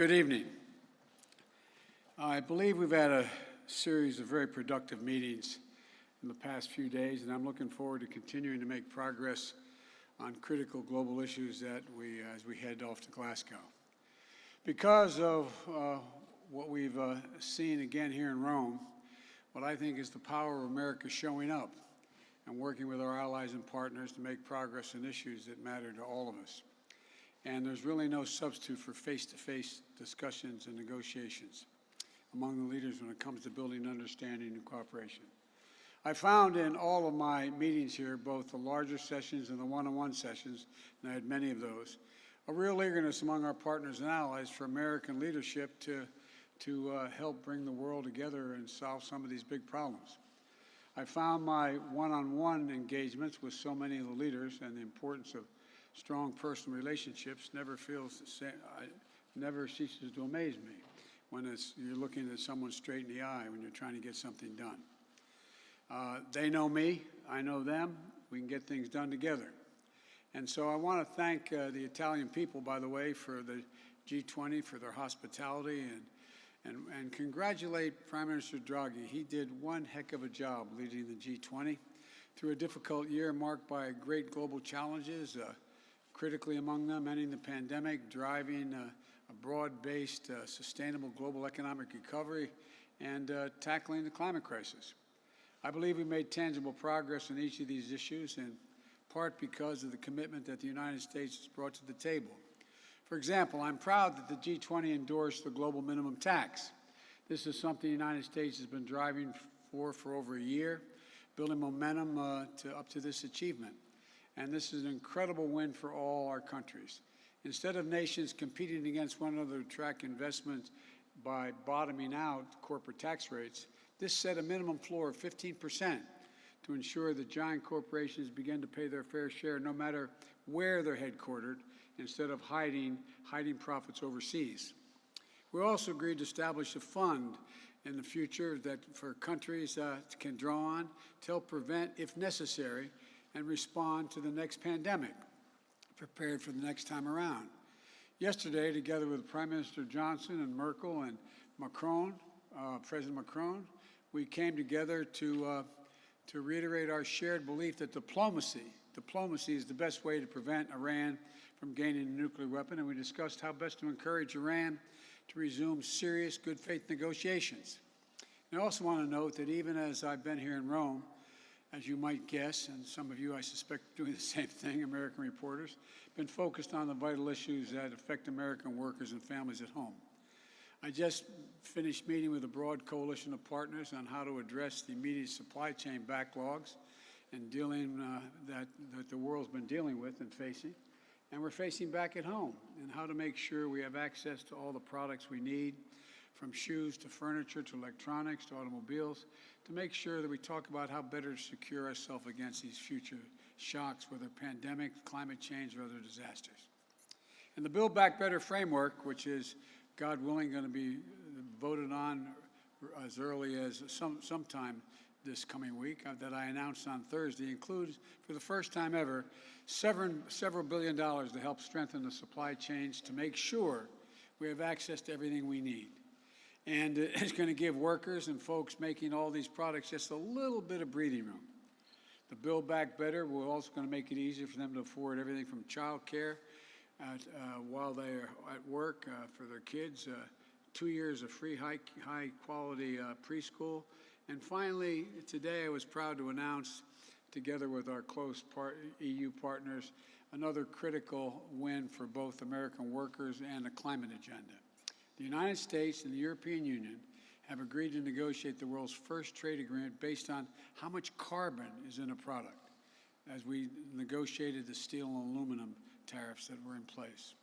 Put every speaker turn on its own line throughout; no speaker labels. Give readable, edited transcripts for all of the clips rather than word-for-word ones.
Good evening. I believe we've had a series of very productive meetings in the past few days, and I'm looking forward to continuing to make progress on critical global issues as we head off to Glasgow. Because of what we've seen again here in Rome, what I think is the power of America showing up and working with our allies and partners to make progress on issues that matter to all of us. And there's really no substitute for face-to-face discussions and negotiations among the leaders when it comes to building understanding and cooperation. I found in all of my meetings here, both the larger sessions and the one-on-one sessions, and I had many of those, a real eagerness among our partners and allies for American leadership to help bring the world together and solve some of these big problems. I found my one-on-one engagements with so many of the leaders and the importance of strong personal relationships never ceases to amaze me when you're looking at someone straight in the eye when you're trying to get something done. They know me, I know them, we can get things done together. And so I want to thank the Italian people, by the way, for the G20, for their hospitality, and congratulate Prime Minister Draghi. He did one heck of a job leading the G20 through a difficult year marked by great global challenges, critically among them ending the pandemic, driving a broad-based, sustainable global economic recovery, and tackling the climate crisis. I believe we made tangible progress on each of these issues, in part because of the commitment that the United States has brought to the table. For example, I'm proud that the G20 endorsed the global minimum tax. This is something the United States has been driving for over a year, building momentum up to this achievement. And this is an incredible win for all our countries. Instead of nations competing against one another to attract investment by bottoming out corporate tax rates, this set a minimum floor of 15% to ensure that giant corporations begin to pay their fair share no matter where they're headquartered, instead of hiding profits overseas. We also agreed to establish a fund in the future that for countries can draw on to help prevent, if necessary, and respond to the next pandemic, prepared for the next time around. Yesterday, together with Prime Minister Johnson and Merkel and Macron, President Macron, we came together to reiterate our shared belief that diplomacy is the best way to prevent Iran from gaining a nuclear weapon, and we discussed how best to encourage Iran to resume serious good faith negotiations. And I also want to note that even as I've been here in Rome, as you might guess, and some of you, I suspect, doing the same thing, American reporters, been focused on the vital issues that affect American workers and families at home. I just finished meeting with a broad coalition of partners on how to address the immediate supply chain backlogs and that the world's been dealing with and facing, and we're facing back at home, and how to make sure we have access to all the products we need, from shoes to furniture to electronics to automobiles, to make sure that we talk about how better to secure ourselves against these future shocks, whether pandemic, climate change, or other disasters. And the Build Back Better framework, which is, God willing, going to be voted on as early as sometime this coming week, that I announced on Thursday, includes, for the first time ever, several billion dollars to help strengthen the supply chains to make sure we have access to everything we need. And it's going to give workers and folks making all these products just a little bit of breathing room. The Build Back Better will also going to make it easier for them to afford everything from child care while they are at work for their kids, 2 years of free high-quality preschool. And finally, today I was proud to announce, together with our close EU partners, another critical win for both American workers and the climate agenda. The United States and the European Union have agreed to negotiate the world's first trade agreement based on how much carbon is in a product, as we negotiated the steel and aluminum tariffs that were in place.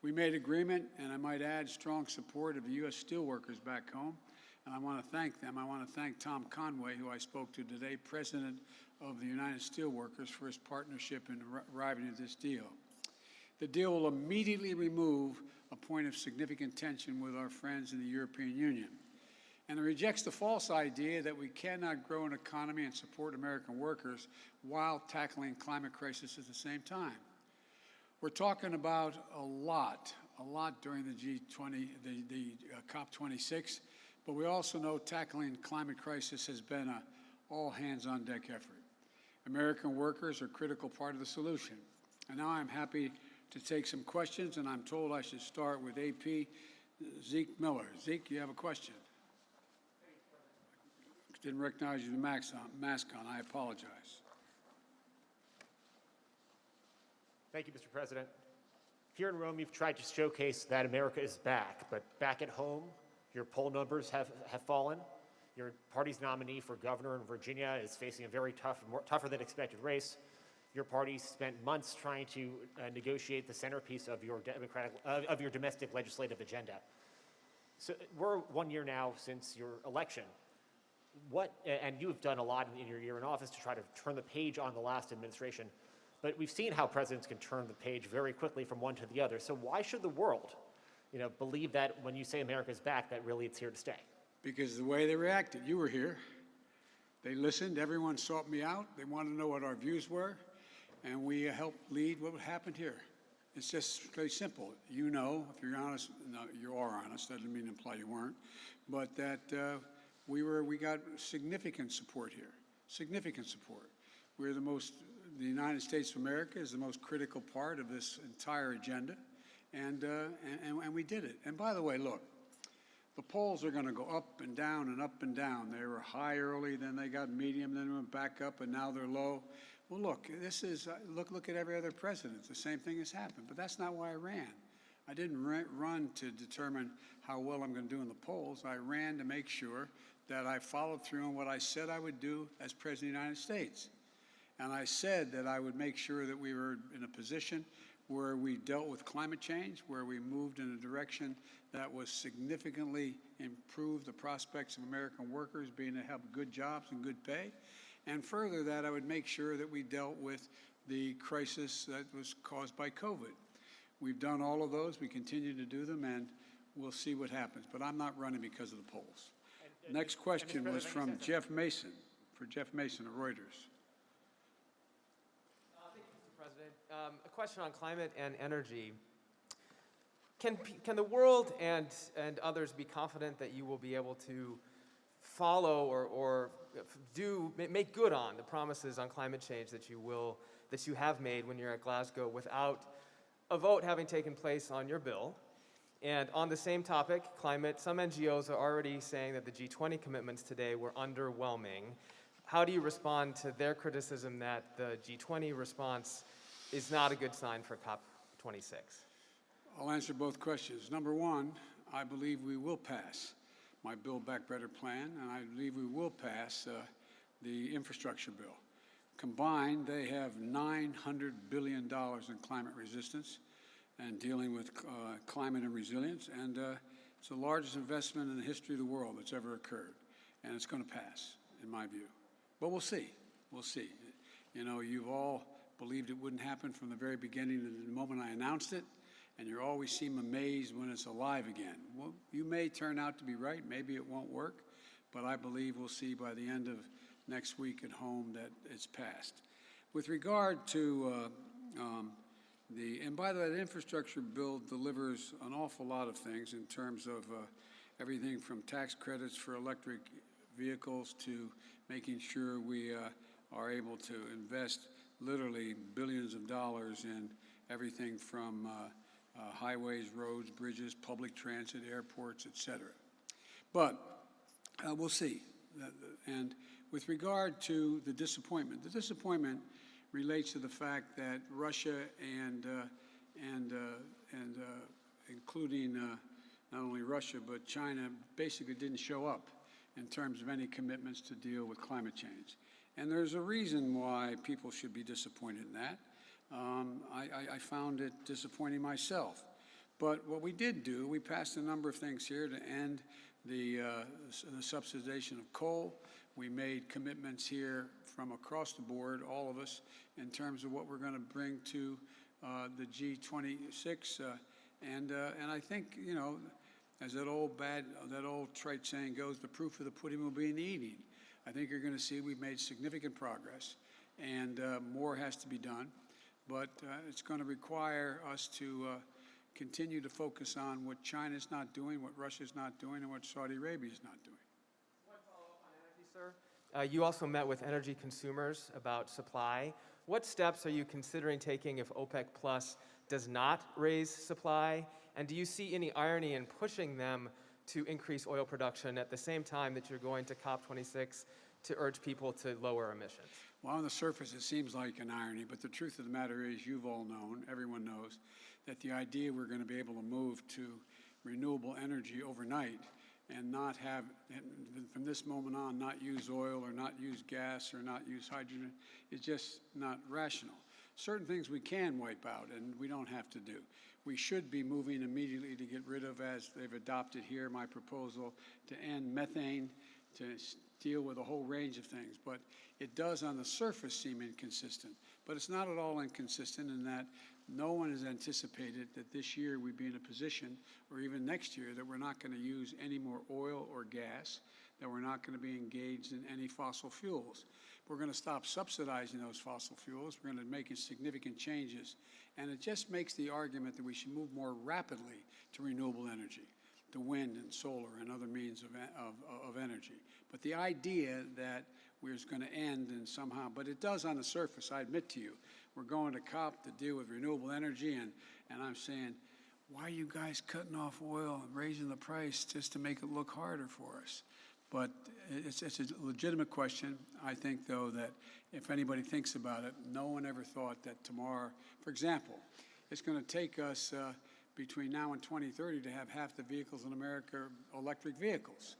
We made agreement, and I might add, strong support of the U.S. steelworkers back home, and I want to thank them. I want to thank Tom Conway, who I spoke to today, President of the United Steelworkers, for his partnership in arriving at this deal. The deal will immediately remove a point of significant tension with our friends in the European Union, and it rejects the false idea that we cannot grow an economy and support American workers while tackling climate crisis at the same time. We're talking about a lot a lot during the G20, the COP26, but we also know tackling climate crisis has been a all-hands-on-deck effort. American workers are a critical part of the solution. And now I'm happy to take some questions, and I'm told I should start with AP Zeke Miller. Zeke, you have a question? Didn't recognize you with the mask on. I apologize.
Thank you, Mr. President. Here in Rome, you've tried to showcase that America is back, but back at home, your poll numbers have fallen. Your party's nominee for governor in Virginia is facing a very tougher than expected race. Your party spent months trying to negotiate the centerpiece of your domestic legislative agenda. So we're 1 year now since your election. And you have done a lot in your year in office to try to turn the page on the last administration, but we've seen how presidents can turn the page very quickly from one to the other. So why should the world, believe that when you say America's back, that really it's here to stay?
Because the way they reacted, you were here. They listened, everyone sought me out. They wanted to know what our views were, and we helped lead what happened here. It's just very simple. You know, if you're honest, no, you are honest, that doesn't mean to imply you weren't, but that we got significant support here, significant support. The United States of America is the most critical part of this entire agenda, and we did it. And by the way, look, the polls are going to go up and down and up and down. They were high early, then they got medium, then went back up, and now they're low. Well, look, this is, look at every other president. The same thing has happened, but that's not why I ran. I didn't run to determine how well I'm going to do in the polls. I ran to make sure that I followed through on what I said I would do as President of the United States. And I said that I would make sure that we were in a position where we dealt with climate change, where we moved in a direction that was significantly improved the prospects of American workers being to have good jobs and good pay. And further, that I would make sure that we dealt with the crisis that was caused by COVID. We've done all of those. We continue to do them, and we'll see what happens. But I'm not running because of the polls. Next question was from Jeff Mason, for Jeff Mason of Reuters.
Thank you, Mr. President. A question on climate and energy. Can the world and others be confident that you will be able to follow or make good on the promises on climate change that you have made when you're at Glasgow without a vote having taken place on your bill? And on the same topic, climate, some NGOs are already saying that the G20 commitments today were underwhelming. How do you respond to their criticism that the G20 response is not a good sign for COP26?
I'll answer both questions. Number one, I believe we will pass my Build Back Better plan, and I believe we will pass the infrastructure bill. Combined, they have $900 billion in climate resistance and dealing with climate and resilience, and it's the largest investment in the history of the world that's ever occurred, and it's going to pass, in my view. But we'll see. We'll see. You know, you've all believed it wouldn't happen from the very beginning to the moment I announced it, and you always seem amazed when it's alive again. Well, you may turn out to be right. Maybe it won't work, but I believe we'll see by the end of next week at home that it's passed. With regard to and by the way, the infrastructure bill delivers an awful lot of things in terms of everything from tax credits for electric vehicles to making sure we are able to invest literally billions of dollars in everything from highways, roads, bridges, public transit, airports, et cetera. But we'll see. And with regard to the disappointment relates to the fact that Russia and including not only Russia but China basically didn't show up in terms of any commitments to deal with climate change. And there's a reason why people should be disappointed in that. I found it disappointing myself. But what we did do, we passed a number of things here to end the subsidization of coal. We made commitments here from across the board, all of us, in terms of what we're going to bring to the G26. And I think, you know, as that old trite saying goes, the proof of the pudding will be in the eating. I think you're going to see we've made significant progress, and more has to be done. But it's going to require us to continue to focus on what China's not doing, what Russia's not doing, and what Saudi Arabia's not doing.
One follow-up on energy, sir. You also met with energy consumers about supply. What steps are you considering taking if OPEC Plus does not raise supply? And do you see any irony in pushing them to increase oil production at the same time that you're going to COP26 to urge people to lower emissions?
Well, on the surface, it seems like an irony, but the truth of the matter is, you've all known, everyone knows, that the idea we're going to be able to move to renewable energy overnight and not have, from this moment on, not use oil or not use gas or not use hydrogen is just not rational. Certain things we can wipe out and we don't have to do. We should be moving immediately to get rid of, as they've adopted here, my proposal to end methane, to deal with a whole range of things. But it does on the surface seem inconsistent. But it's not at all inconsistent in that no one has anticipated that this year we'd be in a position, or even next year, that we're not going to use any more oil or gas, that we're not going to be engaged in any fossil fuels. We're going to stop subsidizing those fossil fuels. We're going to make significant changes. And it just makes the argument that we should move more rapidly to renewable energy, to wind and solar and other means of energy. But the idea that we're going to end and somehow, but it does on the surface, I admit to you. We're going to COP to deal with renewable energy, and I'm saying, why are you guys cutting off oil and raising the price just to make it look harder for us? But it's a legitimate question. I think, though, that if anybody thinks about it, no one ever thought that tomorrow, for example, it's going to take us between now and 2030 to have half the vehicles in America electric vehicles.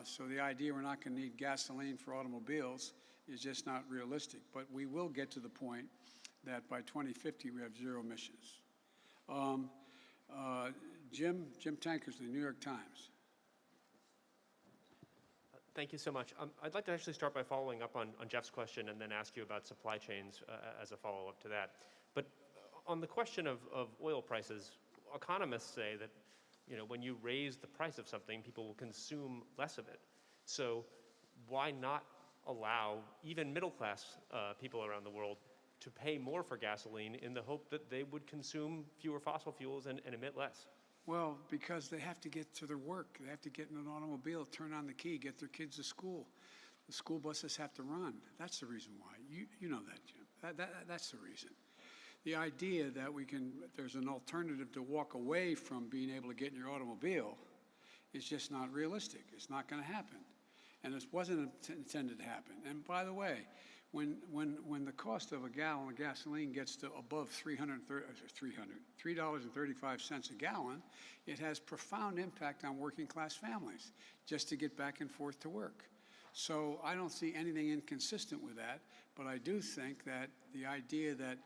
So the idea we're not going to need gasoline for automobiles is just not realistic. But we will get to the point that by 2050 we have zero emissions. Jim Tankersley, New York Times.
Thank you so much. I'd like to actually start by following up on Jeff's question and then ask you about supply chains as a follow-up to that. But on the question of oil prices, economists say that, you know, when you raise the price of something, people will consume less of it. So why not allow even middle-class people around the world to pay more for gasoline in the hope that they would consume fewer fossil fuels and emit less?
Well, because they have to get to their work. They have to get in an automobile, turn on the key, get their kids to school. The school buses have to run. That's the reason why. You know that, Jim. That's the reason. The idea that there's an alternative to walk away from being able to get in your automobile is just not realistic. It's not going to happen. And it wasn't intended to happen. And by the way, when the cost of a gallon of gasoline gets to above $3.35 a gallon, it has profound impact on working class families just to get back and forth to work. So I don't see anything inconsistent with that, but I do think that the idea that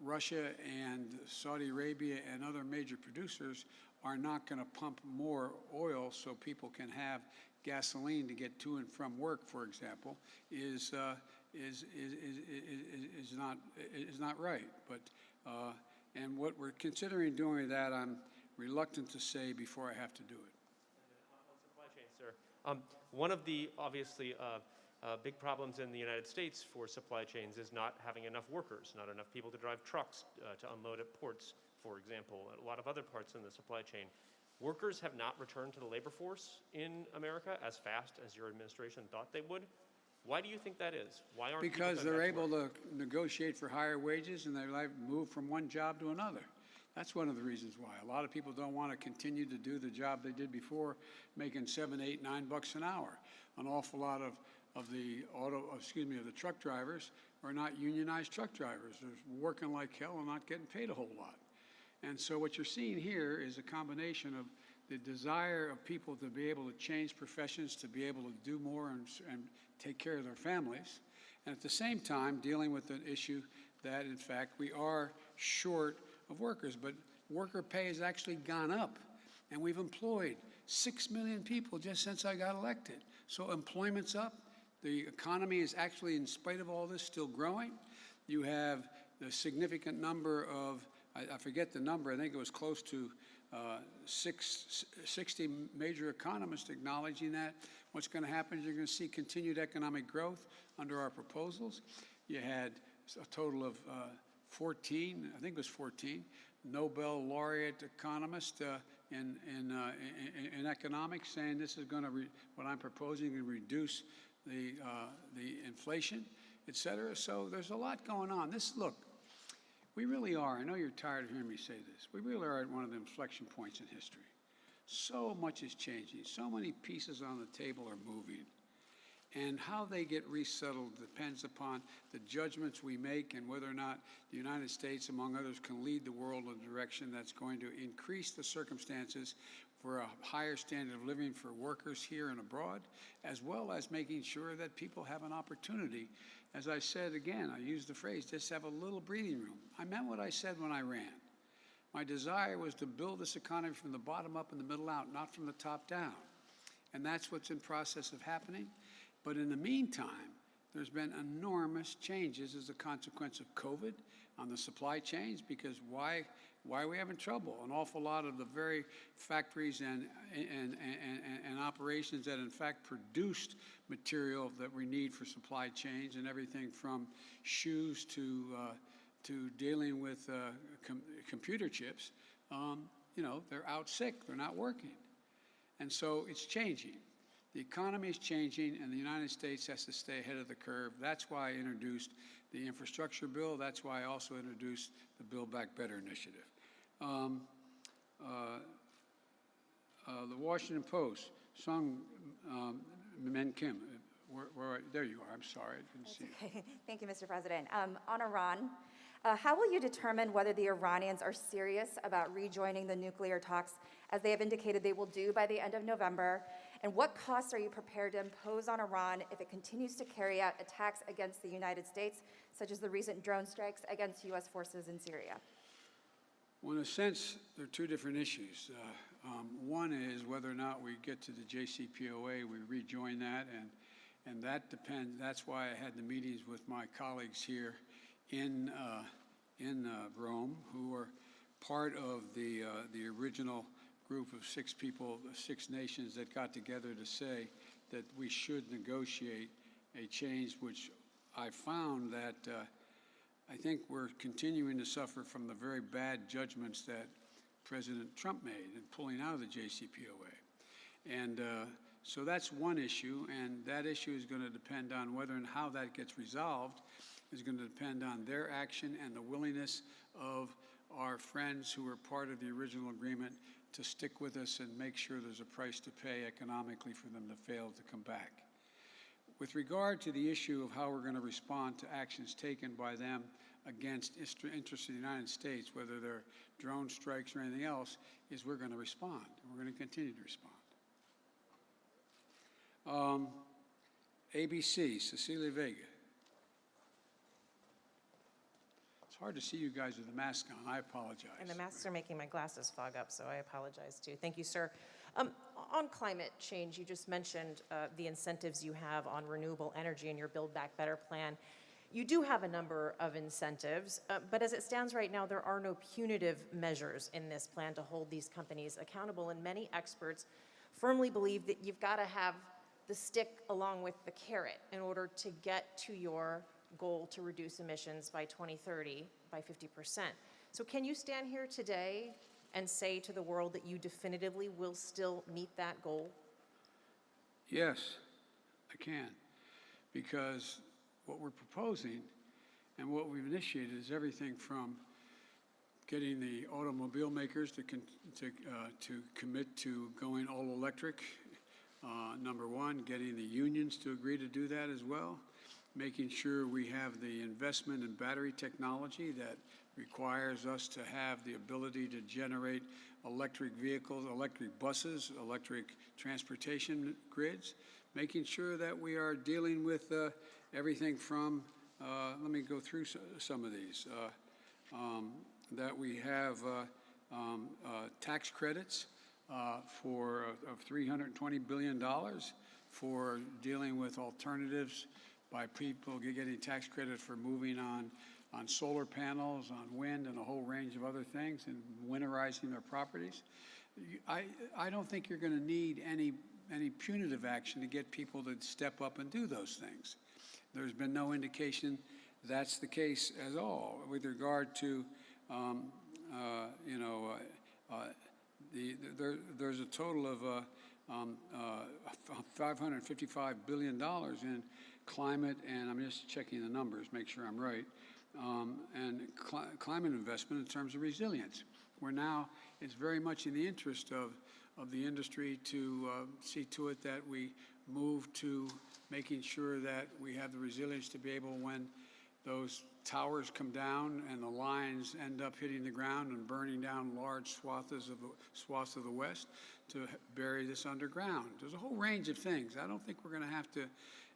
Russia and Saudi Arabia and other major producers are not going to pump more oil so people can have gasoline to get to and from work, for example, is not right. But and what we're considering doing with that, I'm reluctant to say before I have to do it.
On supply chain, sir, one of the obviously big problems in the United States for supply chains is not having enough workers, not enough people to drive trucks to unload at ports, for example, and a lot of other parts in the supply chain. Workers have not returned to the labor force in America as fast as your administration thought they would. Why do you think that is? Why aren't
because they're able to negotiate for higher wages and they move from one job to another. That's one of the reasons why. A lot of people don't want to continue to do the job they did before, making $7, $8, $9 an hour. An awful lot of the truck drivers are not unionized truck drivers. They're working like hell and not getting paid a whole lot. And so what you're seeing here is a combination of the desire of people to be able to change professions, to be able to do more and take care of their families, and at the same time dealing with an issue that, in fact, we are short of workers. But worker pay has actually gone up, and we've employed 6 million people just since I got elected. So employment's up. The economy is actually, in spite of all this, still growing. You have the significant number of, I forget the number, I think it was close to 60 major economists acknowledging that what's going to happen is you're going to see continued economic growth under our proposals. You had a total of 14, I think it was 14, Nobel laureate economist in economics, saying this is going to, what I'm proposing, to reduce the inflation, et cetera. So there's a lot going on. Look, we really are, I know you're tired of hearing me say this, we really are at one of the inflection points in history. So much is changing. So many pieces on the table are moving. And how they get resettled depends upon the judgments we make and whether or not the United States, among others, can lead the world in a direction that's going to increase the circumstances for a higher standard of living for workers here and abroad, as well as making sure that people have an opportunity. As I said again, I used the phrase, just have a little breathing room. I meant what I said when I ran. My desire was to build this economy from the bottom up and the middle out, not from the top down. And that's what's in process of happening. But in the meantime, there's been enormous changes as a consequence of COVID on the supply chains, because why are we having trouble? An awful lot of the very factories and operations that in fact produced material that we need for supply chains, and everything from shoes to dealing with computer chips, you know, they're out sick, they're not working. And so it's changing. The economy is changing, and the United States has to stay ahead of the curve. That's why I introduced the infrastructure bill. That's why I also introduced the Build Back Better initiative. The Washington Post, Sung Men Kim, there you are. I'm sorry, I didn't see you.
Okay. Thank you, Mr. President. On Iran, how will you determine whether the Iranians are serious about rejoining the nuclear talks, as they have indicated they will do by the end of November? And what costs are you prepared to impose on Iran if it continues to carry out attacks against the United States, such as the recent drone strikes against U.S. forces in Syria?
Well, in a sense, there are two different issues. One is whether or not we get to the JCPOA, we rejoin that, and that depends. That's why I had the meetings with my colleagues here in Rome, who are part of the original group of 6 people, 6 nations that got together to say that we should negotiate a change, which I found that I think we're continuing to suffer from the very bad judgments that President Trump made in pulling out of the JCPOA. And so that's one issue, and that issue is going to depend on whether and how that gets resolved is going to depend on their action and the willingness of our friends who were part of the original agreement to stick with us and make sure there's a price to pay economically for them to fail to come back. With regard to the issue of how we're going to respond to actions taken by them against interests of the United States, whether they're drone strikes or anything else, is we're going to respond. We're going to continue to respond. ABC, Cecilia Vega. It's hard to see you guys with the mask on. I apologize.
And the masks are making my glasses fog up, so I apologize too. Thank you, sir. On climate change, you just mentioned the incentives you have on renewable energy in your Build Back Better plan. You do have a number of incentives, but as it stands right now, there are no punitive measures in this plan to hold these companies accountable, and many experts firmly believe that you've got to have the stick along with the carrot in order to get to your goal to reduce emissions by 2030 by 50%. So can you stand here today and say to the world that you definitively will still meet that goal?
Yes, I can, because what we're proposing and what we've initiated is everything from getting the automobile makers to commit to going all electric, number one, getting the unions to agree to do that as well, making sure we have the investment in battery technology that requires us to have the ability to generate electric vehicles, electric buses, electric transportation grids, making sure that we are dealing with everything from, let me go through some of these, that we have tax credits for of $320 billion for dealing with alternatives by people getting tax credit for moving on solar panels, on wind, and a whole range of other things, and winterizing their properties. I don't think you're going to need any punitive action to get people to step up and do those things. There's been no indication that's the case at all. With regard to You know, there's a total of $555 billion in climate, and I'm just checking the numbers, make sure I'm right, and climate investment in terms of resilience. Where now it's very much in the interest of the industry to see to it that we move to making sure that we have the resilience to be able, when those towers come down and the lines end up hitting the ground and burning down large swaths of the West, to bury this underground. There's a whole range of things. I don't think we're going to have to.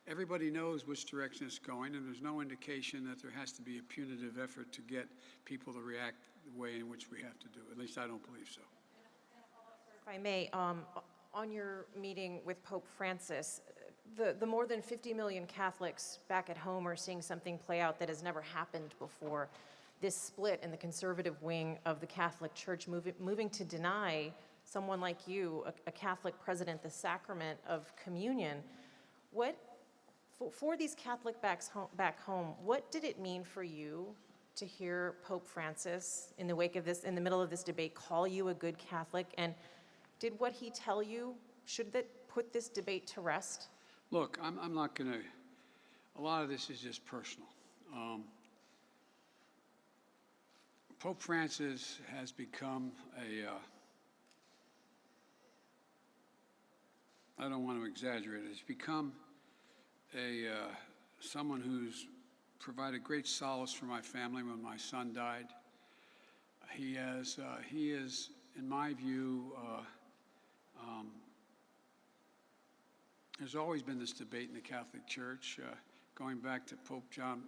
Everybody knows which direction it's going, and there's no indication that there has to be a punitive effort to get people to react the way in which we have to do. At least I don't believe so.
If I may, on your meeting with Pope Francis, the more than 50 million Catholics back at home are seeing something play out that has never happened before. This split in the conservative wing of the Catholic Church moving to deny someone like you, a Catholic president, the sacrament of communion. For these Catholic back home, what did it mean for you to hear Pope Francis, in the wake of this, in the middle of this debate, call you a good Catholic? And did what he tell you, should that put this debate to rest?
Look, I'm not going to, a lot of this is just personal. Pope Francis has become I don't want to exaggerate it, he's become someone who's provided great solace for my family when my son died. He is, in my view, there's always been this debate in the Catholic Church, going back to Pope John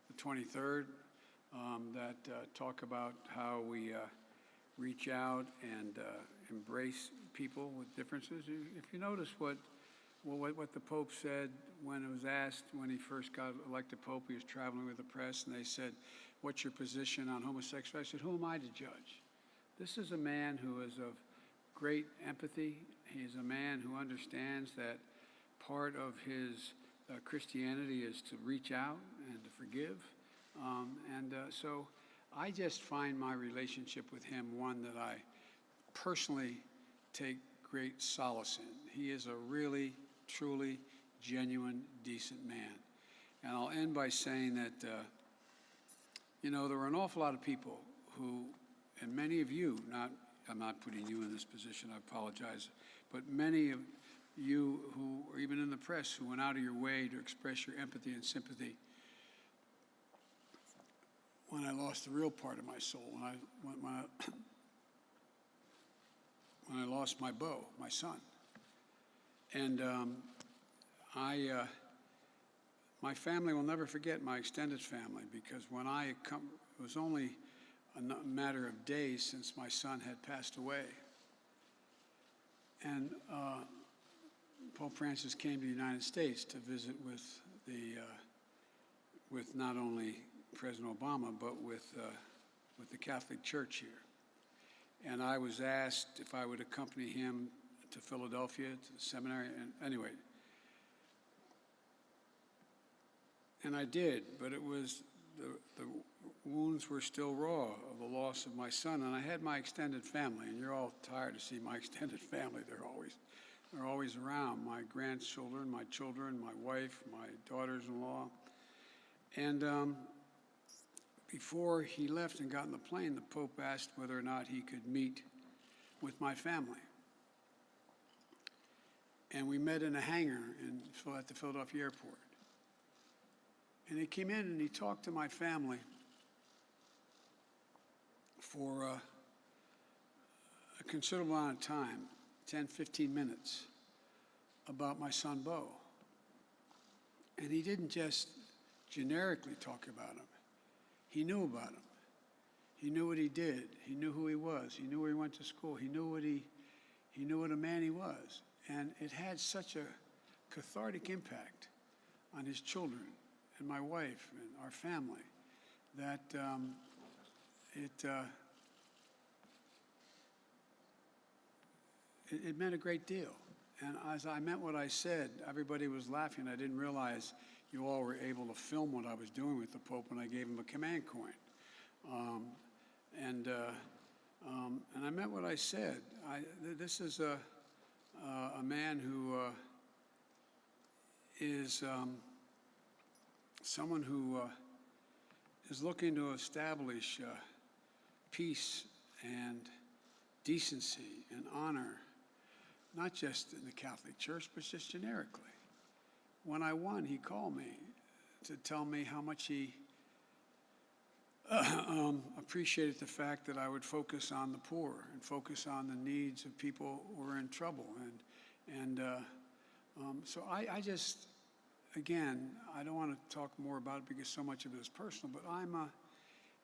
the 23rd, that talk about how we reach out and embrace people with differences. If you notice what the Pope said when it was asked, when he first got elected Pope, he was traveling with the press, and they said, "What's your position on homosexuality?" I said, "Who am I to judge?" This is a man who is of great empathy. He's a man who understands that part of his Christianity is to reach out and to forgive. So I just find my relationship with him one that I personally take great solace in. He is a really, truly, genuine, decent man. And I'll end by saying that, you know, there were an awful lot of people who, and many of you, I'm not putting you in this position, I apologize, but many of you who are even in the press who went out of your way to express your empathy and sympathy when I lost the real part of my soul, when I lost my beau, my son. And my family will never forget, my extended family, because when it was only a matter of days since my son had passed away. And Pope Francis came to the United States to visit with not only President Obama, but with the Catholic Church here. And I was asked if I would accompany him to Philadelphia, to the seminary, and anyway. And I did, but it was, the wounds were still raw of the loss of my son, and I had my extended family, and you're all tired to see my extended family. They're always around, my grandchildren, my children, my wife, my daughters-in-law. And before he left and got in the plane, the Pope asked whether or not he could meet with my family. And we met in a hangar at the Philadelphia airport. And he came in and he talked to my family for a considerable amount of time, 10, 15 minutes, about my son, Beau. And he didn't just generically talk about him. He knew about him. He knew what he did. He knew who he was. He knew where he went to school. He knew what a man he was. And it had such a cathartic impact on his children and my wife and our family that it meant a great deal. And as I meant what I said, everybody was laughing. I didn't realize you all were able to film what I was doing with the Pope when I gave him a command coin. And I meant what I said. This is a man who is someone who is looking to establish peace and decency and honor, not just in the Catholic Church, but just generically. When I won, he called me to tell me how much he appreciated the fact that I would focus on the poor and focus on the needs of people who are in trouble. So I just, again, I don't want to talk more about it because so much of it is personal, but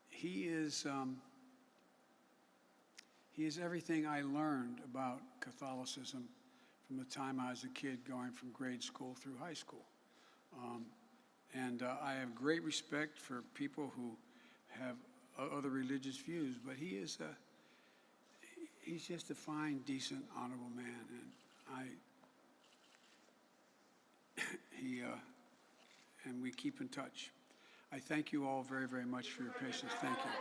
he is everything I learned about Catholicism from the time I was a kid going from grade school through high school. I have great respect for people who have other religious views, but he's just a fine, decent, honorable man, and we keep in touch. I thank you all very, very much for your patience. Thank you.